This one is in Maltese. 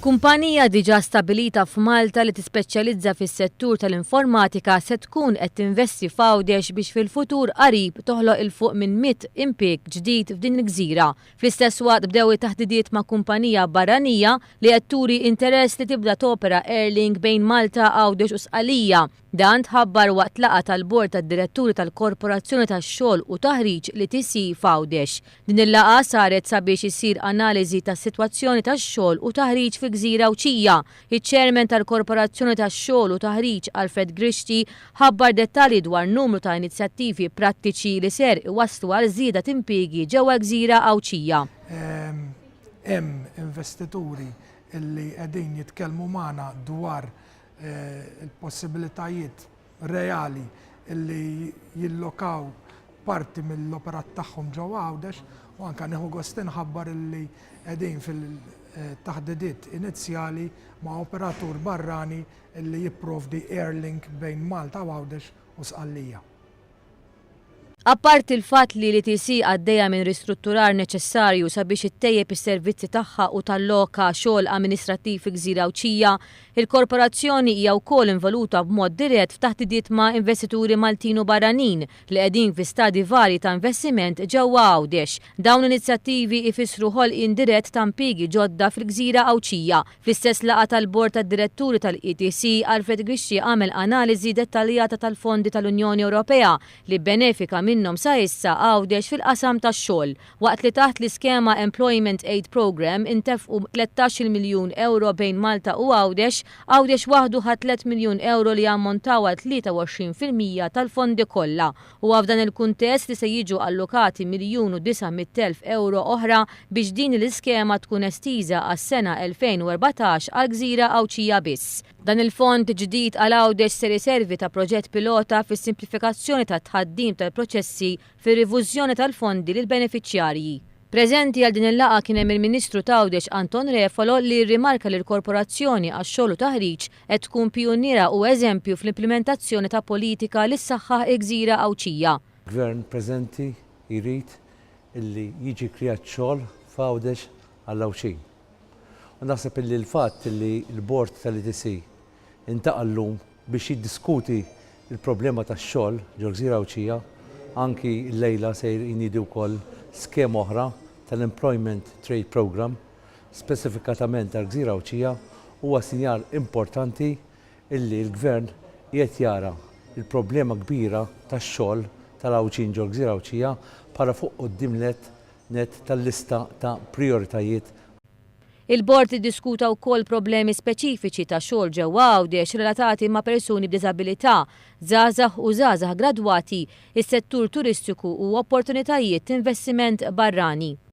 Kumpanija diġà stabilita f'Malta li tispeċjalizza fis-settur tal-informatika se tkun qed tinvesti f'Għawdex biex fil-futur qarib toħloq il fuq minn 100 impjieg ġdid f'din il-gżira. Fl-istess waqt bdew it-taħdidiet ma' kumpanija barranija li qed turi interess li tibda topera Airlink bejn Malta, Għawdex u Sqalija. Dan tħabbar waqt laqgħa tal-bord tad-diretturi tal-Korporazzjoni tax-Xogħol u Taħriġ li TC f'Għawdex. Din il-laqgħa saret sabiex isir analiżi tas-sitwazzjoni tax-xogħol u taħriġ fil-Gżira Awċija. Iċ-Chairman tal-Korporazzjoni tax-Xogħol u Taħriġ Alfred Grixti ħabbar dettalji dwar numru ta' inizjattivi prattiċi li ser iwasslu għal żieda impjiegi ġewwa Gżira Awċija. Hemm investituri illi qegħdin jitkellmu magħna dwar il-possibilitajiet reali illi jillokaw parti mill-operat tagħhom ġewwa Għawdex u anke nieħu gost inħabbar illi qegħdin fil-taħdidiet inizjali ma' operatur barrani illi jipprovdi Airlink bejn Malta u Għawdex u Sqallija. Apparti il-fatt li TC għaddejja minn ristrutturar neċessarju sabiex ittejjeb is-servizzi tagħha u talloka xogħol amministrattiv fi Gżira Awċija, il-korporazzjoni hija wkoll involuta b'mod dirett f'taħdidiet ma' investituri Maltin u barranin li qegħdin fi stadji varji ta' investiment ġewwa Għawdex. Dawn inizjattivi ifissru ħolqien dirett ta' impjiegi ġodda fil-Gżira Awċija. Fl-istess laqgħa tal-bord tad-diretturi tal-ETC, Alfred Grixti għamel analiżi dettaljata tal-fondi tal-Unjoni Ewropea li benefika minnhom sa issa Għawdex fil-qasam tax-xogħol. Waqt li taħt l-iskema Employment Aid Program intefqu 13 miljun euro bejn Malta u Għawdex waħdu ħadd 3 miljun euro li ammontaw għal 23% tal-fondi kollha. U f'dan il-kuntest li se jiġu allokati 1,900,000 euro oħra biex din l-iskema tkun estiża għas-sena 2014 għal Gżira Awċija biss. Dan il-fond ġdid għal Għawdex ser iservi ta' proġett pilota fis-simplifikazzjoni ta' tħaddim tal-proċessi fir-rivużjoni tal-fondi lil benefiċjarji. Preżenti għal din il-laqgħa kien hemm il-Ministru ta' Għawdex Anton Refolo li rrimarka li l-Korporazzjoni għax-xogħol u taħriġ qed tkun pjuniera u eżempju fl-implementazzjoni ta' politika li ssaħħaħ il-Gżira Awċija. Gvern preżenti jrid illi jiġi kriyat xogħol f'Għawdex għall-Awċin. U naħseb illi l-fatt li l-bord tal-ETC intaqallum biex jiddiskuti il-problema tax-xogħol ġew Gżira Awċija, anki l-lejla se jniedi wkoll skema oħra tal-Employment Trade Program speċifikatament tal-Gżira Awċija huwa sinjal importanti illi l-Gvern qiegħed jara il-problema kbira tax-xogħol tal-Awċin ġew Gżira Awċija bħala fuq quddiem net tal-lista ta' prijoritajiet. Il-bord iddiskuta wkoll problemi speċifiċi ta' xogħol ġewwa Għawdex relatati ma' persuni b'diżabilità, żgħażagħ u żgħażagħ gradwati, is-settur turistiku u opportunitajiet investiment barrani.